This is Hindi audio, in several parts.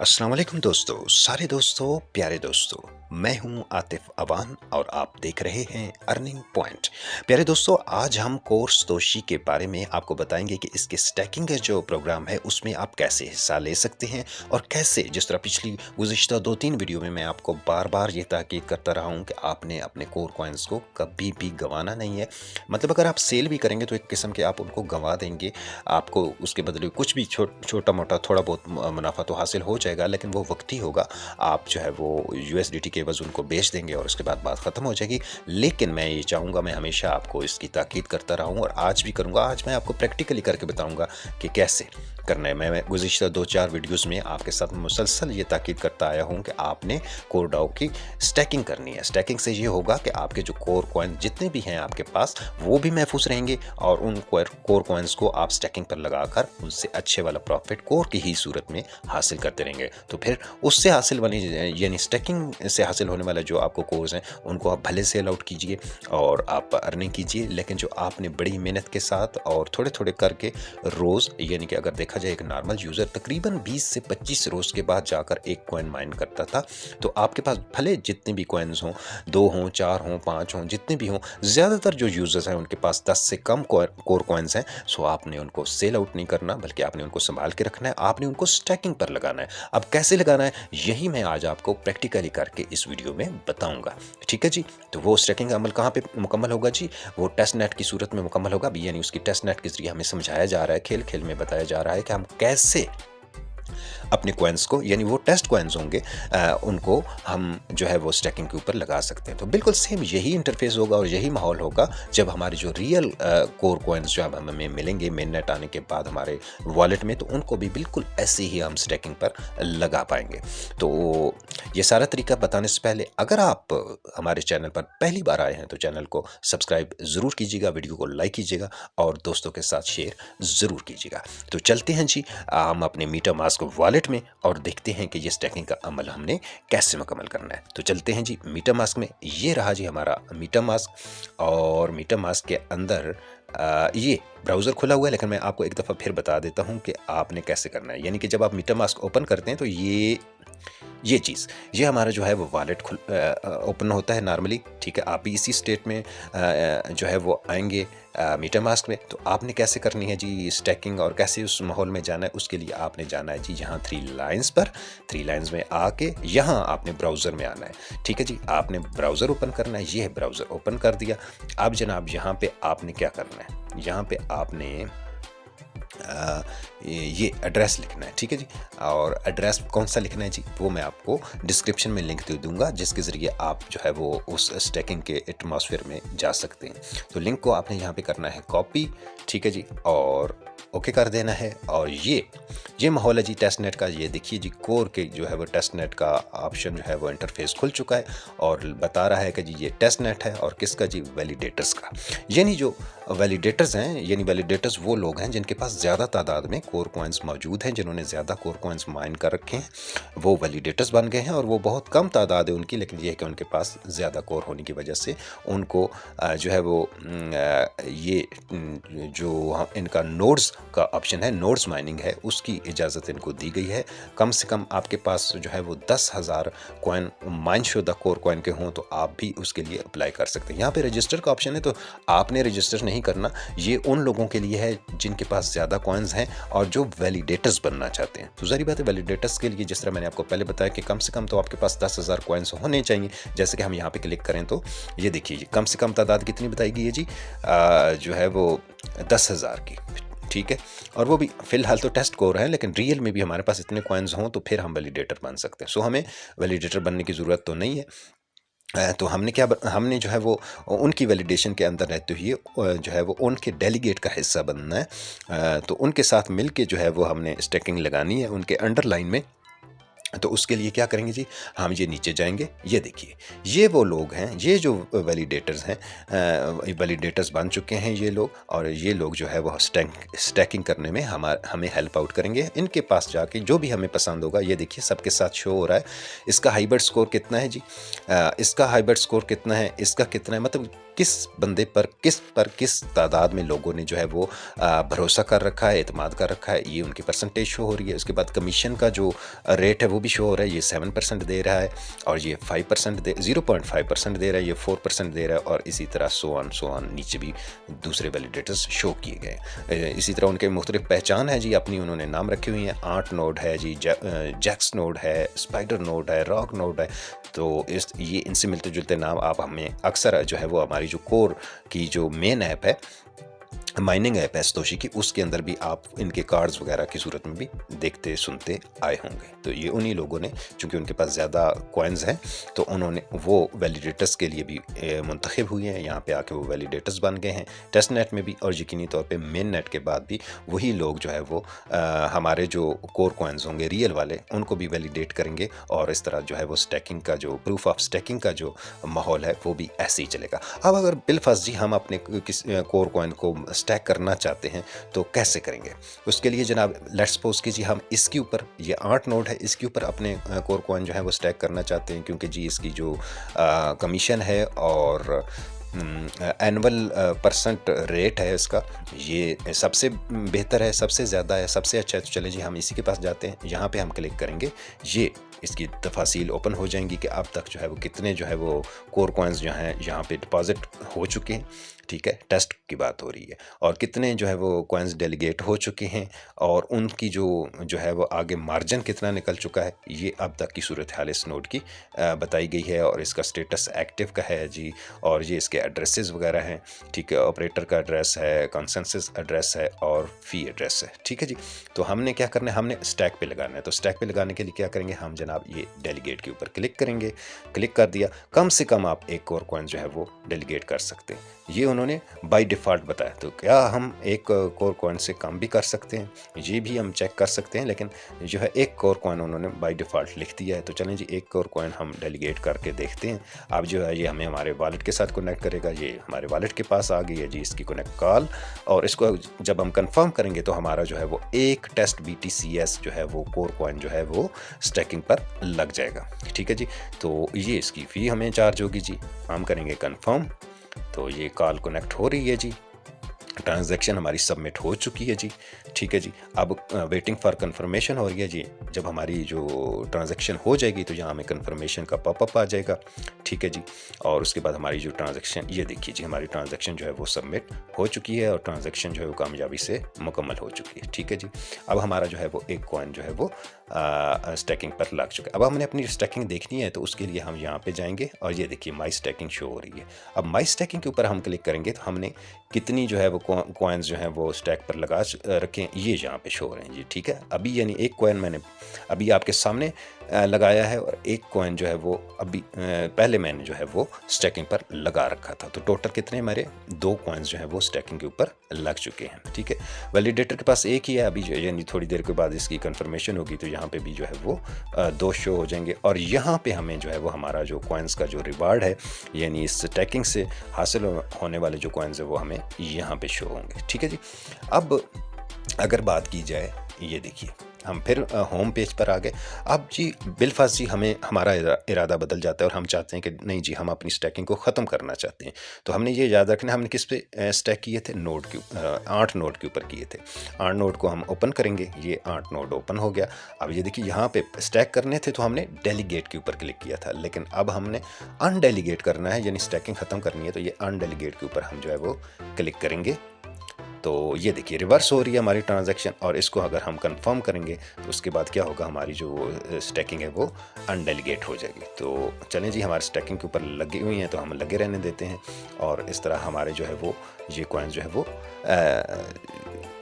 अस्सलाम वालेकुम दोस्तों, सारे दोस्तों, प्यारे दोस्तों। मैं हूं आतिफ अवान और आप देख रहे हैं अर्निंग पॉइंट। प्यारे दोस्तों, आज हम कोर्स तोशी के बारे में आपको बताएंगे कि इसके स्टैकिंग का जो प्रोग्राम है उसमें आप कैसे हिस्सा ले सकते हैं और कैसे, जिस तरह पिछली गुज़िश्ता 2-3 वीडियो में मैं आपको बार-बार ये ताकीद करता रहा हूं कि आपने अपने कोर कॉइन्स को कभी भी गंवाना नहीं है। मतलब अगर आप सेल भी करेंगे तो एक किस्म के आप उनको गंवा देंगे। आपको उसके बदले कुछ भी छोटा-मोटा थोड़ा बहुत मुनाफ़ा तो हासिल हो जाएगा, लेकिन वो वक़्ती होगा। आप जो है वो यूएसडीटी के एवज़ उनको बेच देंगे और उसके बाद बात ख़त्म हो जाएगी। लेकिन मैं ये चाहूँगा, मैं हमेशा आपको इसकी ताकीद करता रहा हूँ और आज भी करूँगा। आज मैं आपको प्रैक्टिकली करके बताऊँगा कि कैसे करना है। मैं गुज़िश्ता 2-4 वीडियोज़ में आपके साथ मुसलसल ये ताकीद करता आया हूँ कि आपने कोर डाओ की स्टैकिंग करनी है। स्टैकिंग से ये होगा कि आपके जो कोर कॉइन जितने भी हैं आपके पास, वो भी महफूज रहेंगे और उन कोर कॉइन्स को आप स्टैकिंग पर लगाकर उनसे अच्छे वाला प्रॉफिट कोर की ही सूरत में हासिल करते रहेंगे। तो फिर उससे हासिल वाली, यानी स्टैकिंग से हासिल होने वाला जो आपको कोर्स हैं, उनको आप भले सेल आउट कीजिए और आप अर्निंग कीजिए। लेकिन जो आपने बड़ी मेहनत के साथ और थोड़े-थोड़े करके रोज़, यानी कि अगर देखा जाए एक नॉर्मल यूज़र तकरीबन 20 से 25 रोज़ के बाद जाकर एक कॉइन माइन करता था। तो आपके पास भले जितने भी कॉइन्स हों, 2 हों, 4 हों, 5 हों, जितने भी हों, ज़्यादातर जो यूज़र्स हैं उनके पास 10 से कम कोर कॉइन्स हैं। सो आपने उनको सेल आउट नहीं करना, बल्कि आपने उनको संभाल के रखना है। आपने उनको स्टैकिंग पर लगाना है। अब कैसे लगाना है, यही मैं आज आपको प्रैक्टिकली करके इस वीडियो में बताऊंगा। ठीक है जी। तो वो स्टैकिंग अमल कहाँ पे मुकम्मल होगा जी? वो टेस्ट नेट की सूरत में मुकम्मल होगा। यानी उसकी टेस्ट नेट के जरिए हमें समझाया जा रहा है, खेल खेल में बताया जा रहा है कि हम कैसे अपने कॉइन्स को, यानी वो टेस्ट कॉइन्स होंगे, उनको हम जो है वो स्टैकिंग के ऊपर लगा सकते हैं। तो बिल्कुल सेम यही इंटरफेस होगा और यही माहौल होगा जब हमारे जो रियल कोर कॉइन्स जो अब हमें मिलेंगे मेन नेट आने के बाद हमारे वॉलेट में, तो उनको भी बिल्कुल ऐसे ही हम स्टैकिंग पर लगा पाएंगे। तो ये सारा तरीका बताने से पहले, अगर आप हमारे चैनल पर पहली बार आए हैं तो चैनल को सब्सक्राइब ज़रूर कीजिएगा, वीडियो को लाइक कीजिएगा और दोस्तों के साथ शेयर ज़रूर कीजिएगा। तो चलते हैं जी हम अपने मीटामास्क वॉलेट में और देखते हैं कि ये स्टैकिंग का अमल हमने कैसे मुकम्मल करना है। तो चलते हैं जी मीटामास्क में। ये रहा जी हमारा मीटामास्क और मीटामास्क के अंदर ये ब्राउज़र खुला हुआ है, लेकिन मैं आपको एक दफ़ा फिर बता देता हूँ कि आपने कैसे करना है। यानी कि जब आप मीटामास्क ओपन करते हैं तो ये चीज़, ये हमारा जो है वो वॉलेट ओपन होता है नॉर्मली। ठीक है, आप भी इसी स्टेट में जो है वो आएंगे मीटामास्क में। तो आपने कैसे करनी है जी स्टैकिंग और कैसे उस माहौल में जाना है, उसके लिए आपने जाना है जी यहाँ 3 लाइन्स पर। 3 लाइन्स में आके यहाँ आपने ब्राउज़र में आना है। ठीक है जी, आपने ब्राउज़र ओपन करना है। ये है ब्राउज़र ओपन कर दिया। अब जनाब यहाँ पे आपने क्या करना है, यहाँ पे आपने ये एड्रेस लिखना है। ठीक है जी, और एड्रेस कौन सा लिखना है जी, वो मैं आपको डिस्क्रिप्शन में लिंक दे दूंगा, जिसके ज़रिए आप जो है वो उस स्टैकिंग के एटमॉस्फेयर में जा सकते हैं। तो लिंक को आपने यहाँ पे करना है कॉपी। ठीक है जी, और ओके कर देना है। और ये माहौल है जी टेस्ट नेट का। ये देखिए जी, कोर के जो है वो टेस्ट नेट का ऑप्शन जो है वो इंटरफेस खुल चुका है और बता रहा है कि जी ये टेस्ट नेट है और किसका जी, वैलिडेटर्स का। यानी जो वैलिडेटर्स हैं, यानी वैलिडेटर्स वो लोग हैं जिनके पास ज़्यादा तादाद में कोर कॉइन्स मौजूद हैं, जिन्होंने ज़्यादा कोर कॉइन्स माइन कर रखे हैं, वो वैलिडेटर्स बन गए हैं। और वो बहुत कम तादाद है उनकी, लेकिन ये है कि उनके पास ज़्यादा कोर होने की वजह से उनको जो है वो ये जो इनका नोड्स का ऑप्शन है, नोड्स माइनिंग है, उसकी इजाज़त इनको दी गई है। कम से कम आपके पास जो है वो 10,000 कॉइन माइन शुदा कोर कॉइन के हों तो आप भी उसके लिए अप्लाई कर सकते हैं। यहाँ पे रजिस्टर का ऑप्शन है, तो आपने रजिस्टर नहीं करना। ये उन लोगों के लिए है जिनके पास ज़्यादा कॉइन्स हैं और जो वैलिडेटर्स बनना चाहते हैं। तो ज़ाहिर बात है, वैलिडेटर्स के लिए जिस तरह मैंने आपको पहले बताया कि कम से कम तो आपके पास 10,000 कॉइन्स होने चाहिए। जैसे कि हम यहाँ पे क्लिक करें तो ये देखिए, कम से कम तादाद कितनी बताई गई है जी, जो है वो 10,000 की। ठीक है, और वो भी फ़िलहाल तो टेस्ट कोर है, लेकिन रियल में भी हमारे पास इतने कॉइन्स हों तो फिर हम वैलिडेटर बन सकते हैं। सो हमें वैलिडेटर बनने की ज़रूरत तो नहीं है। तो हमने जो है वो उनकी वैलिडेशन के अंदर रहते हुए जो है वो उनके डेलीगेट का हिस्सा बनना है। तो उनके साथ मिल के जो है वो हमने स्टैकिंग लगानी है उनके अंडरलाइन में। तो उसके लिए क्या करेंगे जी, हम ये नीचे जाएंगे। ये देखिए, ये वो लोग हैं, ये जो वैलिडेटर्स हैं, वैलिडेटर्स बन चुके हैं ये लोग, और ये लोग जो है वो स्टैकिंग करने में हमें हेल्प आउट करेंगे। इनके पास जाके जो भी हमें पसंद होगा, ये देखिए सबके साथ शो हो रहा है। इसका हाइब्रिड स्कोर कितना है जी, इसका हाइब्रिड स्कोर कितना है, इसका कितना है, मतलब किस बंदे पर किस तादाद में लोगों ने जो है वो भरोसा कर रखा है, एतमाद कर रखा है, ये उनकी परसेंटेज शो हो रही है। उसके बाद कमीशन का जो रेट है वो भी शो हो रहा है, ये 7% दे रहा है और ये 5% 0.5% दे रहा है, ये 4% दे रहा है और इसी तरह सो ऑन नीचे भी दूसरे वैलिडेटर्स शो किए गए। इसी तरह उनके मुख्तलिफ पहचान है जी, अपनी उन्होंने नाम रखी हुई हैं। आर्ट नोड है जी, जैक्स नोड है, स्पाइडर नोड है, रॉक नोड है। तो ये इनसे मिलते जुलते नाम आप हमें अक्सर जो है वो हमारी जो कोर की जो मेन ऐप है, माइनिंग ऐप है सतोशी की, उसके अंदर भी आप इनके कार्ड्स वगैरह की सूरत में भी देखते सुनते आए होंगे। तो ये उन्हीं लोगों ने, चूँकि उनके पास ज़्यादा कॉइन्स हैं, तो उन्होंने वो वैलिडेटर्स के लिए भी मुंतखब हुए हैं। यहाँ पे आके वो वैलिडेटर्स बन गए हैं टेस्ट नेट में भी, और यकीनी तौर पे मेन नेट के बाद भी वही लोग जो है वो हमारे जो कोर कॉइन्स होंगे रियल वाले, उनको भी वैलिडेट करेंगे। और इस तरह जो है वो स्टैकिंग का जो प्रूफ ऑफ स्टैकिंग का जो माहौल है वो भी ऐसे ही चलेगा। अब अगर बिलफर्ज जी हम अपने किस कोर कॉइन को स्टैक करना चाहते हैं तो कैसे करेंगे? उसके लिए जनाब लेट्स सपोज कीजिए हम इसके ऊपर, ये आर्ट नोड है, इसके ऊपर अपने कोर कॉइन जो है वो स्टैक करना चाहते हैं, क्योंकि जी इसकी जो कमीशन है और एनुअल परसेंट रेट है इसका, ये सबसे बेहतर है, सबसे ज़्यादा है, सबसे अच्छा है। तो चले जी हम इसी के पास जाते हैं, यहाँ पे हम क्लिक करेंगे, ये इसकी तफासिल ओपन हो जाएंगी कि अब तक जो है वो कितने जो है वो कोर कॉइन्स जो हैं यहाँ पे डिपॉजिट हो चुके हैं। ठीक है, टेस्ट की बात हो रही है, और कितने जो है वो कॉइन्स डेलीगेट हो चुके हैं और उनकी जो है वो आगे मार्जिन कितना निकल चुका है, ये अब तक की सूरत हाल इस नोड की बताई गई है। और इसका स्टेटस एक्टिव का है जी, और ये इसके एड्रेसेस वगैरह हैं। ठीक है, ऑपरेटर का एड्रेस है, कंसेंसस एड्रेस है और फी एड्रेस है। ठीक है जी, तो हमने क्या करना है, हमने स्टैक पे लगाना है। तो स्टैक पे लगाने के लिए क्या करेंगे हम जनाब, ये डेलीगेट के ऊपर क्लिक करेंगे। क्लिक कर दिया, कम से कम आप एक और कॉइन जो है वो डेलीगेट कर सकते हैं, ये उन्होंने बाय डिफ़ॉल्ट बताया। तो क्या हम एक कोर कॉइन से कम भी कर सकते हैं, ये भी हम चेक कर सकते हैं, लेकिन जो है एक कोर कॉइन उन्होंने बाय डिफ़ॉल्ट लिख दिया है। तो चलें जी एक कोर कॉइन हम डेलीगेट करके देखते हैं। अब जो है ये हमें हमारे वॉलेट के साथ कनेक्ट करेगा, ये हमारे वॉलेट के पास आ गई है जी इसकी कनेक्ट कॉल, और इसको जब हम कंफर्म करेंगे तो हमारा जो है वो एक टेस्ट BTCS जो है वो कोर कॉइन जो है वो स्टैकिंग पर लग जाएगा। ठीक है जी, तो ये इसकी फ़ी हमें चार्ज होगी जी। हम करेंगे कंफर्म, तो ये कॉल कनेक्ट हो रही है जी, ट्रांजैक्शन हमारी सबमिट हो चुकी है जी। ठीक है जी, अब वेटिंग फॉर कंफर्मेशन हो रही है जी। जब हमारी जो ट्रांजैक्शन हो जाएगी तो यहाँ हमें कंफर्मेशन का पॉपअप आ जाएगा। ठीक है जी, और उसके बाद हमारी जो ट्रांजैक्शन, ये देखिए जी हमारी ट्रांजैक्शन जो है वो सबमिट हो चुकी है और ट्रांजैक्शन जो है वो कामयाबी से मुकम्मल हो चुकी है। ठीक है जी, अब हमारा जो है वो एक कॉइन जो है वो स्टैकिंग पर लग चुका है। अब हमने अपनी स्टैकिंग देखनी है, तो उसके लिए हम यहाँ पे जाएंगे और ये देखिए माई स्टैकिंग शो हो रही है। अब माई स्टैकिंग के ऊपर हम क्लिक करेंगे तो हमने कितनी जो है वो कॉइन्स जो हैं वो स्टैक पर लगा रखें, ये यहाँ पे शो हो रहे हैं जी। ठीक है, अभी यानी एक कॉइन मैंने अभी आपके सामने लगाया है और एक कॉइन जो है वो अभी पहले मैंने जो है वो स्टैकिंग पर लगा रखा था। तो टोटल कितने हमारे 2 कॉइन्स जो है वो स्टैकिंग के ऊपर लग चुके हैं। ठीक है, वैलिडेटर के पास एक ही है अभी, यानी थोड़ी देर के बाद इसकी कंफर्मेशन होगी तो यहाँ पे भी जो है वो 2 शो हो जाएंगे, और यहाँ पे हमें जो है वो हमारा जो कॉइन्स का जो रिवार्ड है, यानी इस स्टैकिंग से हासिल होने वाले जो कॉइन्स है वो हमें यहाँ पे शो होंगे। ठीक है जी, अब अगर बात की जाए, ये देखिए हम फिर होम पेज पर आ गए। अब जी बिलफर्ज जी हमें हमारा इरादा बदल जाता है और हम चाहते हैं कि नहीं जी हम अपनी स्टैकिंग को ख़त्म करना चाहते हैं। तो हमने ये याद रखना, हमने किस पे स्टैक किए थे, नोड के 8 नोड के ऊपर किए थे। 8 नोड को हम ओपन करेंगे, ये 8 नोड ओपन हो गया। अब ये देखिए यहाँ पे स्टैक करने थे तो हमने डेलीगेट के ऊपर क्लिक किया था, लेकिन अब हमने अनडेलीगेट करना है, यानी स्टैकिंग ख़त्म करनी है। तो ये अनडेलीगेट के ऊपर हम जो है वो क्लिक करेंगे, तो ये देखिए रिवर्स हो रही है हमारी ट्रांजैक्शन, और इसको अगर हम कंफर्म करेंगे तो उसके बाद क्या होगा, हमारी जो स्टैकिंग है वो अनडेलीगेट हो जाएगी। तो चलें जी हमारे स्टैकिंग के ऊपर लगी हुई हैं तो हम लगे रहने देते हैं, और इस तरह हमारे जो है वो ये कॉइन जो है वो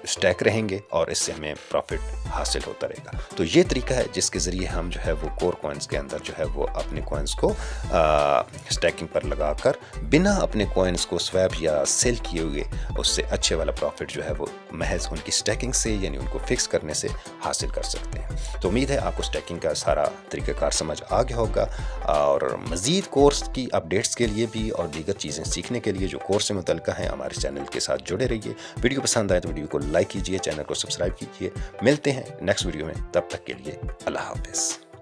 स्टैक रहेंगे और इससे हमें प्रॉफिट हासिल होता रहेगा। तो ये तरीका है जिसके ज़रिए हम जो है वो कोर कॉइन्स के अंदर जो है वो अपने कॉइन्स को स्टैकिंग पर लगाकर बिना अपने कॉइन्स को स्वैप या सेल किए हुए उससे अच्छे वाला प्रॉफिट जो है वो महज उनकी स्टैकिंग से, यानी उनको फिक्स करने से हासिल कर सकते हैं। तो उम्मीद है आपको स्टैकिंग का सारा तरीक़ाकार समझ आ गया होगा, और मज़ीद कोर्स की अपडेट्स के लिए भी और दीगर चीज़ें सीखने के लिए जो कोर्स से मुतल्लिक़ हैं हमारे चैनल के साथ जुड़े रहिए। वीडियो पसंद आए तो वीडियो को लाइक कीजिए, चैनल को सब्सक्राइब कीजिए। मिलते हैं नेक्स्ट वीडियो में, तब तक के लिए अल्लाह हाफ़िज़।